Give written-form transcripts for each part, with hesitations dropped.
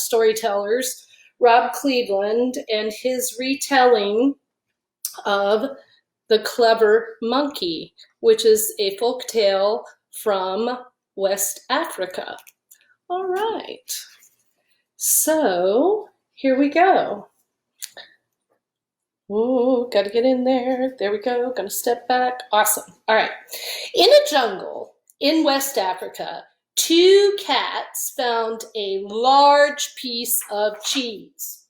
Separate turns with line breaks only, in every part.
storytellers, Rob Cleveland, and his retelling of The Clever Monkey, which is a folk tale from West Africa. All right, so here we go. Oh, got to get in there. There we go. Gonna step back. Awesome. All right. In a jungle in West Africa, two cats found a large piece of cheese.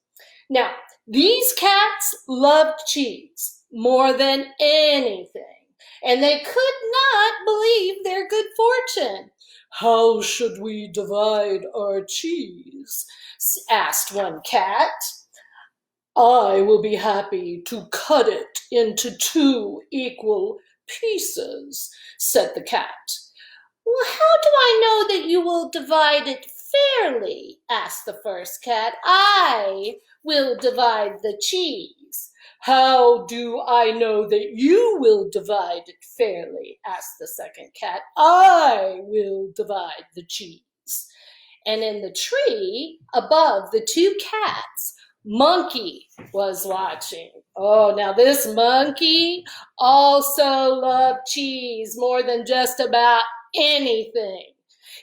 Now, these cats loved cheese more than anything, and they could not believe their good fortune. "How should we divide our cheese?" asked one cat. "I will be happy to cut it into 2 equal pieces," said the cat. "Well, how do I know that you will divide it fairly?" asked the first cat. "I will divide the cheese." "How do I know that you will divide it fairly?" asked the second cat. "I will divide the cheese." And in the tree above the two cats, Monkey was watching. Oh, now this monkey also loved cheese more than just about anything.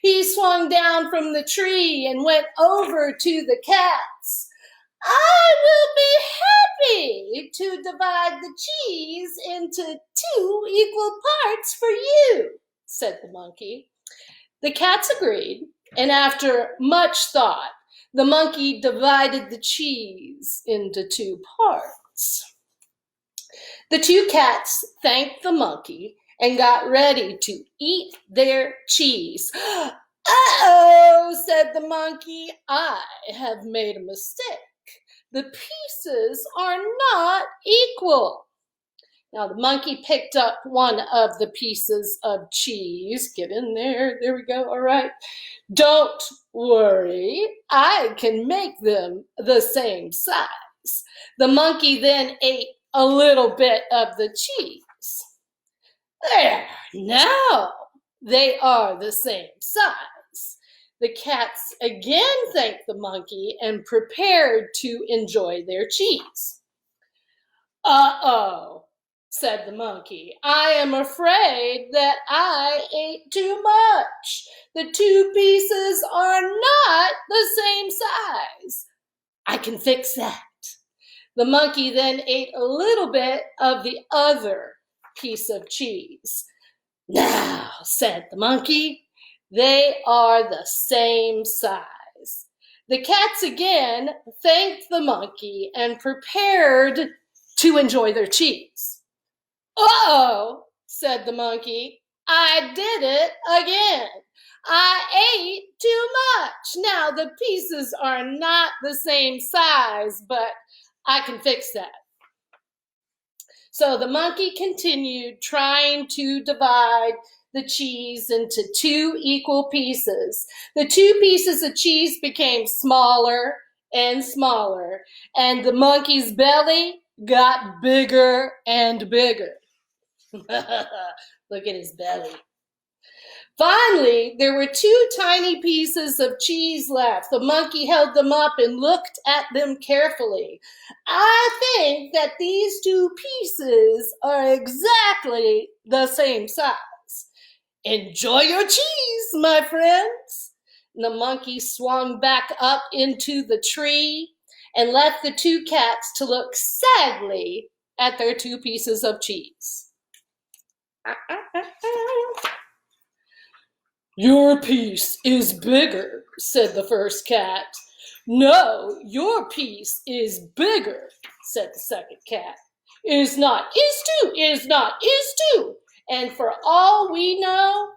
He swung down from the tree and went over to the cats. "I will be happy to divide the cheese into 2 equal parts for you," said the monkey. The cats agreed, and after much thought, the monkey divided the cheese into 2 parts. The two cats thanked the monkey and got ready to eat their cheese. "Uh-oh," said the monkey, "I have made a mistake. The pieces are not equal." Now the monkey picked up one of the pieces of cheese. Get in there. There we go. All right. "Don't worry. I can make them the same size." The monkey then ate a little bit of the cheese. "There, now they are the same size." The cats again thanked the monkey and prepared to enjoy their cheese. "Uh-oh," said the monkey, "I am afraid that I ate too much. The 2 pieces are not the same size. I can fix that." The monkey then ate a little bit of the other piece of cheese. "Now," said the monkey, "they are the same size." The cats again thanked the monkey and prepared to enjoy their cheese. "Uh-oh," said the monkey, "I did it again. I ate too much. Now the pieces are not the same size, but I can fix that." So the monkey continued trying to divide the cheese into 2 equal pieces. The 2 pieces of cheese became smaller and smaller, and the monkey's belly got bigger and bigger. Look at his belly. Finally, there were 2 tiny pieces of cheese left. The monkey held them up and looked at them carefully. "I think that these 2 pieces are exactly the same size. Enjoy your cheese, my friends." The monkey swung back up into the tree and left the 2 cats to look sadly at their 2 pieces of cheese. "Your piece is bigger," said the first cat. "No, your piece is bigger," said the second cat. "Is not, is too, is not, is too." And for all we know,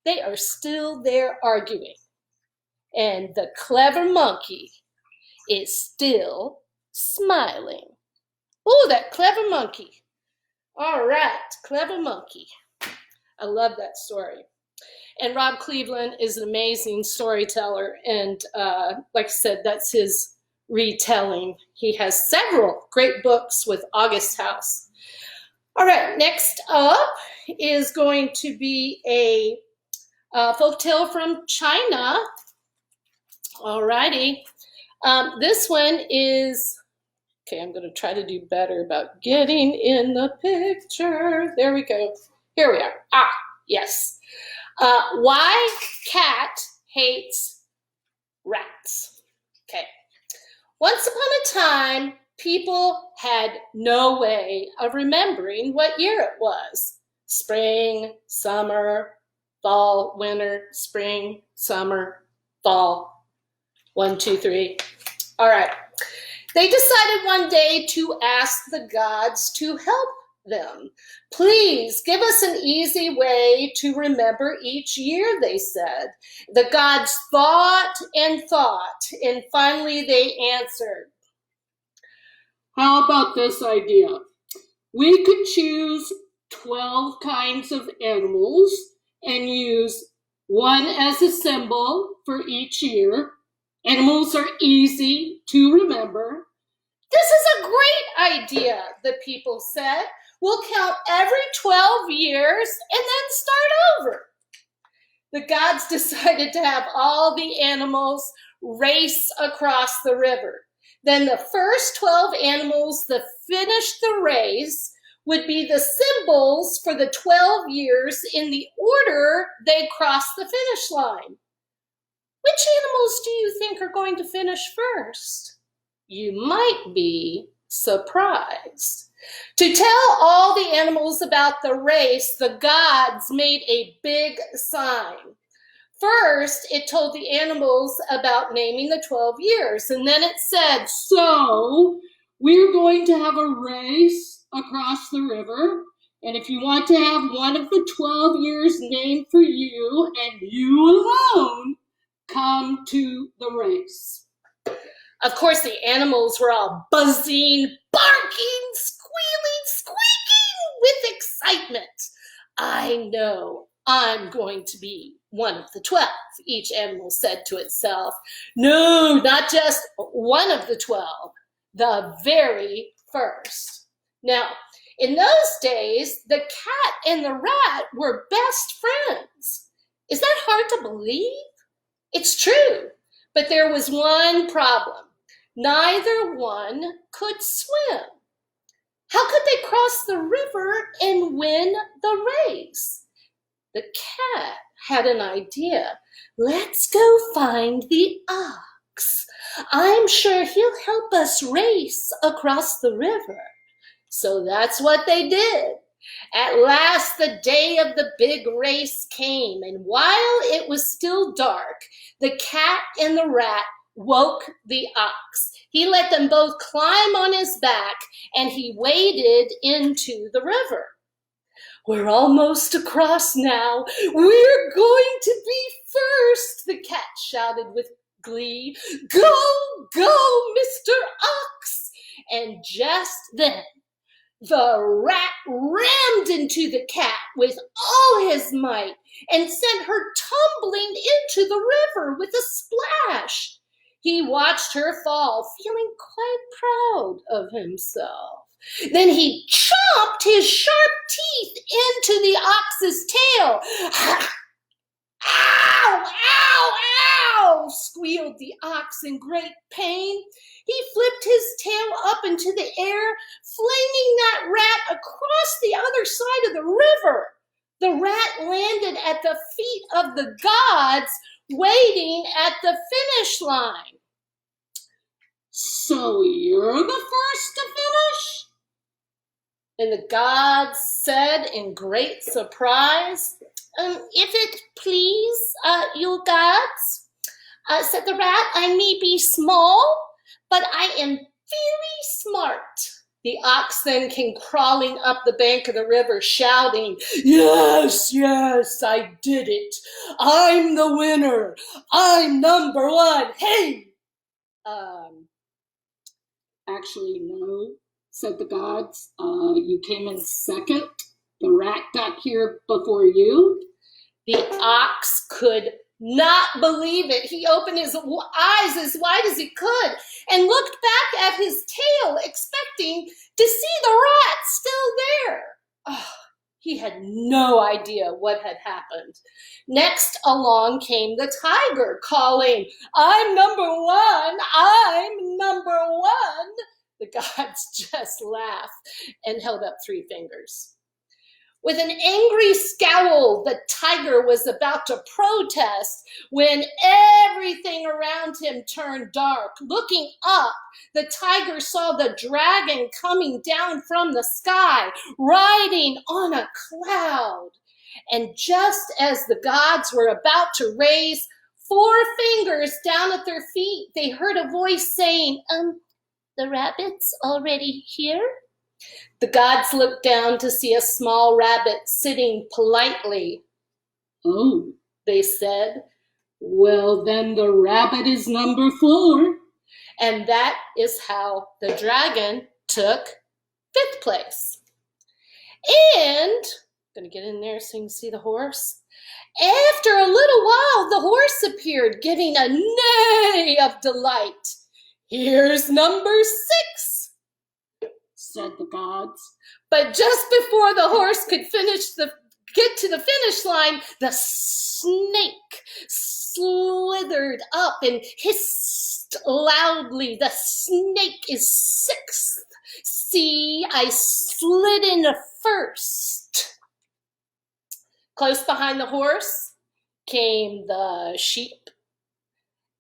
they are still there arguing. And the clever monkey is still smiling. Oh, that clever monkey. All right, clever monkey. I love that story. And Rob Cleveland is an amazing storyteller. And like I said, that's his retelling. He has several great books with August House. All right, next up is going to be a folktale from China. All righty. This one is, okay, I'm going to try to do better about getting in the picture. There we go. Here we are. Ah, yes. Why cat hates rats. Okay. Once upon a time, people had no way of remembering what year it was. Spring, summer, fall, winter, spring, summer, fall. 1, 2, 3. All right. They decided one day to ask the gods to help them. Please give us an easy way to remember each year, they said. The gods thought, and finally they answered. How about this idea? We could choose 12 kinds of animals and use one as a symbol for each year. Animals are easy to remember. This is a great idea, the people said. We'll count every 12 years and then start over. The gods decided to have all the animals race across the river. Then the first 12 animals that finished the race would be the symbols for the 12 years in the order they crossed the finish line. Which animals do you think are going to finish first? You might be surprised. To tell all the animals about the race, the gods made a big sign. First, it told the animals about naming the 12 years, and then it said, so we're going to have a race across the river, and if you want to have one of the 12 years named for you and you alone, come to the race. Of course, the animals were all buzzing, barking, squealing, squeaking with excitement. I know I'm going to be one of the 12, each animal said to itself. No, not just one of the 12, the very first. Now, in those days, the cat and the rat were best friends. Is that hard to believe? It's true, but there was one problem. Neither one could swim. How could they cross the river and win the race? The cat had an idea. Let's go find the ox. I'm sure he'll help us race across the river. So that's what they did. At last, the day of the big race came, and while it was still dark, the cat and the rat woke the ox. He let them both climb on his back, and he waded into the river. We're almost across now. We're going to be first, the cat shouted with glee. Go, go, Mr. Ox! And just then, the rat rammed into the cat with all his might and sent her tumbling into the river with a splash. He watched her fall, feeling quite proud of himself. Then he chomped his sharp teeth into the ox's tail. Ow, ow, ow, squealed the ox in great pain. He flipped his tail up into the air, flinging that rat across the other side of the river. The rat landed at the feet of the gods, waiting at the finish line. So you're the first to finish? And the gods said in great surprise, if it please, you gods, said the rat, I may be small, but I am very smart. The ox then came crawling up the bank of the river, shouting, yes, yes, I did it. I'm the winner. I'm number one. Hey! Actually, no, said the gods. You came in second. The rat got here before you. The ox could not believe it. He opened his eyes as wide as he could and looked back at his tail, expecting to see the rat still there. Oh, He had no idea what had happened. Next along came the tiger, calling, "I'm number one, I'm number one." The gods just laughed and held up 3 fingers. With an angry scowl, the tiger was about to protest when everything around him turned dark. Looking up, the tiger saw the dragon coming down from the sky, riding on a cloud. And just as the gods were about to raise 4 fingers down at their feet, they heard a voice saying, "The rabbit's already here?" The gods looked down to see a small rabbit sitting politely. "Oh," they said, "well, then the rabbit is number 4. And that is how the dragon took 5th place. And, I'm going to get in there so you can see the horse. After a little while, the horse appeared, giving a neigh of delight. "Here's number 6. Said the gods. But just before the horse could get to the finish line, the snake slithered up and hissed loudly. "The snake is 6th. See, I slid in first." Close behind the horse came the sheep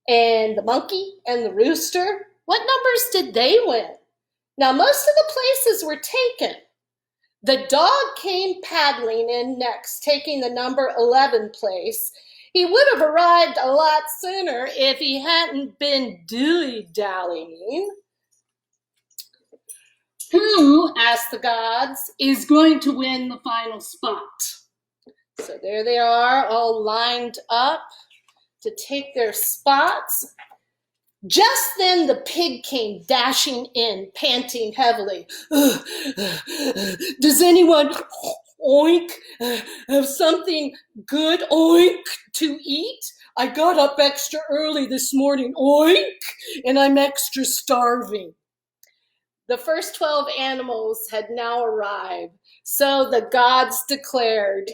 and the monkey and the rooster. What numbers did they win? Now, most of the places were taken. The dog came paddling in next, taking the number 11 place. He would have arrived a lot sooner if he hadn't been dilly-dallying. "Who," asked the gods, "is going to win the final spot?" So there they are, all lined up to take their spots. Just then the pig came dashing in, panting heavily. "Does anyone, oink, have something good, oink, to eat? I got up extra early this morning, oink, and I'm extra starving." The first 12 animals had now arrived, so the gods declared,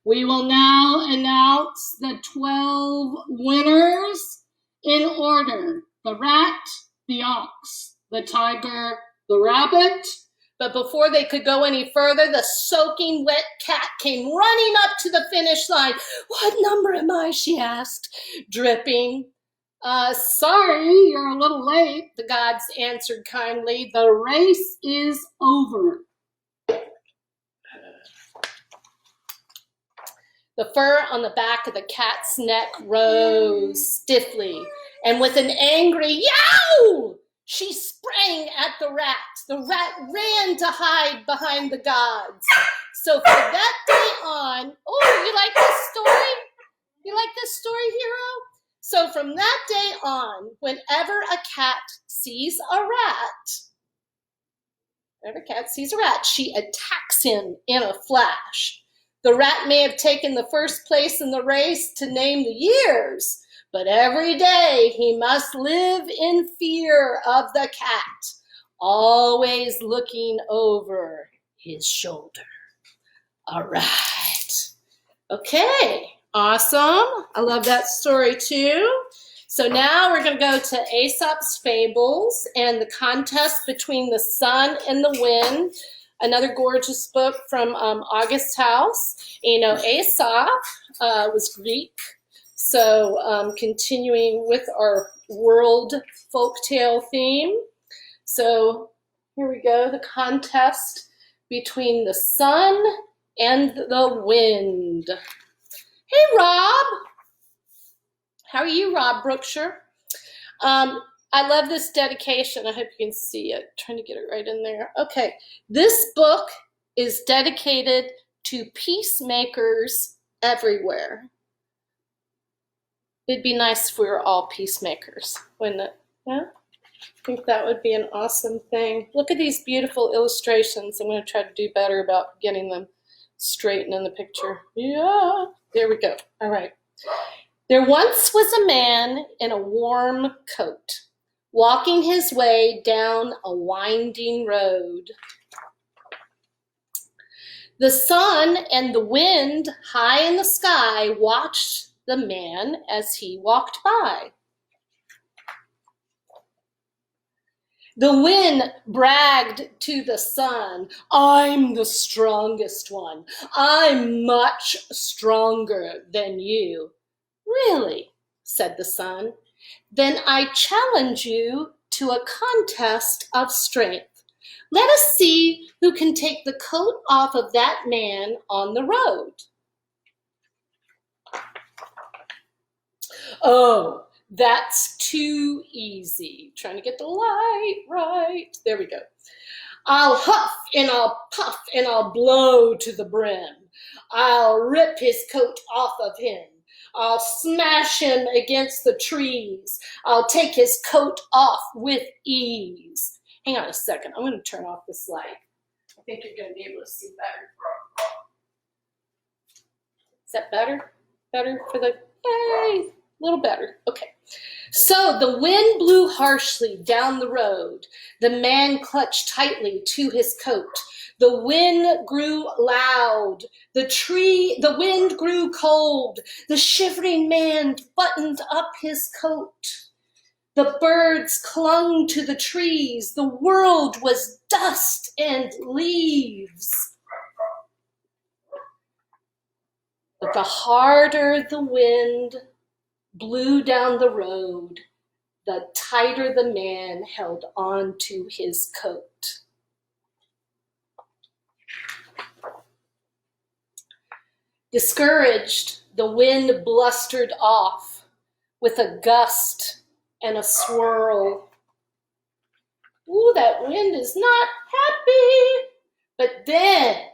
"We will now announce the 12 winners in order: the rat, the ox, the tiger, the rabbit." But before they could go any further, the soaking wet cat came running up to the finish line. "What number am I?" she asked, dripping. "Sorry, you're a little late," the gods answered kindly. "The race is over." The fur on the back of the cat's neck rose stiffly, and with an angry yow, she sprang at the rat. The rat ran to hide behind the gods. So from that day on, oh, you like this story? You like this story, hero? So from that day on, whenever a cat sees a rat, she attacks him in a flash. The rat may have taken the first place in the race to name the years, but every day he must live in fear of the cat, always looking over his shoulder. All right. Okay, awesome. I love that story too. So now we're going to go to Aesop's Fables and the contest between the sun and the wind. Another gorgeous book from August House. You know, Aesop was Greek. So continuing with our world folktale theme. So here we go, the contest between the sun and the wind. Hey, Rob. How are you, Rob Brookshire? I love this dedication. I hope you can see it. Trying to get it right in there. Okay, this book is dedicated to peacemakers everywhere. It'd be nice if we were all peacemakers, wouldn't it? Yeah? I think that would be an awesome thing. Look at these beautiful illustrations. I'm going to try to do better about getting them straight in the picture. Yeah, there we go. All right. There once was a man in a warm coat, walking his way down a winding road. The sun and the wind high in the sky watched the man as he walked by. The wind bragged to the sun, "I'm the strongest one. I'm much stronger than you." "Really?" said the sun. "Then I challenge you to a contest of strength. Let us see who can take the coat off of that man on the road." "Oh, that's too easy." Trying to get the light right. There we go. "I'll huff and I'll puff and I'll blow to the brim. I'll rip his coat off of him. I'll smash him against the trees. I'll take his coat off with ease." Hang on a second. I'm going to turn off this light. I think you're going to be able to see better. Is that better? Better for the, yay, a little better. Okay. So the wind blew harshly down the road. The man clutched tightly to his coat. The wind grew loud. The wind grew cold. The shivering man buttoned up his coat. The birds clung to the trees. The world was dust and leaves. But the harder the wind blew down the road, the tighter the man held on to his coat. Discouraged, the wind blustered off with a gust and a swirl. Ooh, that wind is not happy. But then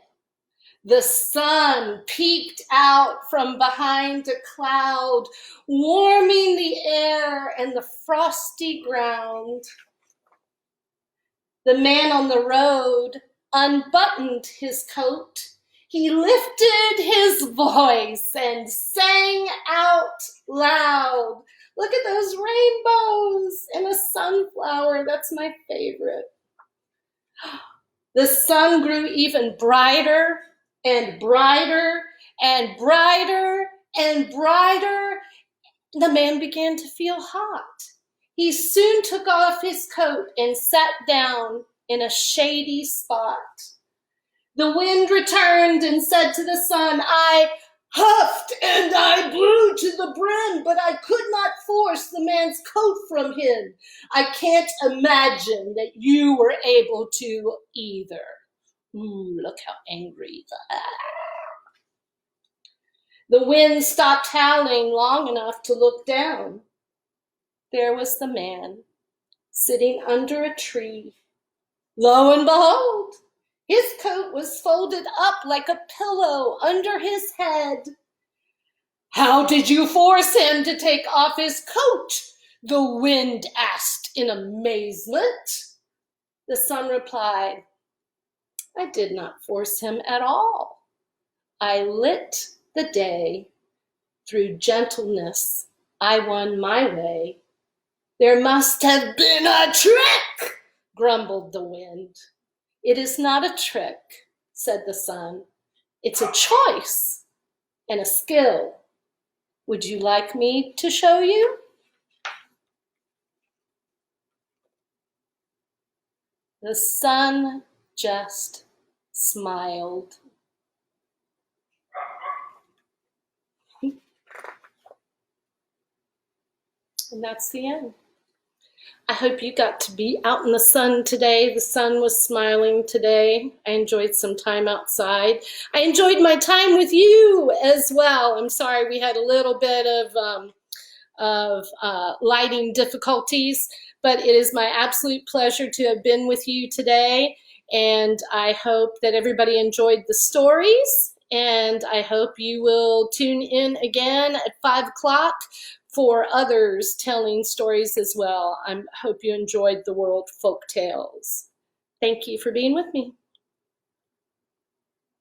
the sun peeked out from behind a cloud, warming the air and the frosty ground. The man on the road unbuttoned his coat. He lifted his voice and sang out loud. Look at those rainbows and a sunflower. That's my favorite. The sun grew even brighter and brighter and brighter and brighter. The man began to feel hot. He soon took off his coat and sat down in a shady spot. The wind returned and said to the sun, "I huffed and I blew to the brim, but I could not force the man's coat from him. I can't imagine that you were able to either." Ooh, look how angry. The wind stopped howling long enough to look down. There was the man, sitting under a tree. Lo and behold, his coat was folded up like a pillow under his head. "How did you force him to take off his coat?" the wind asked in amazement. The sun replied, "I did not force him at all. I lit the day. Through gentleness, I won my way." "There must have been a trick," grumbled the wind. "It is not a trick," said the sun. "It's a choice and a skill. Would you like me to show you?" The sun just smiled. And that's the end. I hope you got to be out in the sun today. The sun was smiling today. I enjoyed some time outside. I enjoyed my time with you as well. I'm sorry we had a little bit of lighting difficulties, but it is my absolute pleasure to have been with you today. And I hope that everybody enjoyed the stories. And I hope you will tune in again at 5 o'clock for others telling stories as well. I hope you enjoyed the World Folk Tales. Thank you for being with me.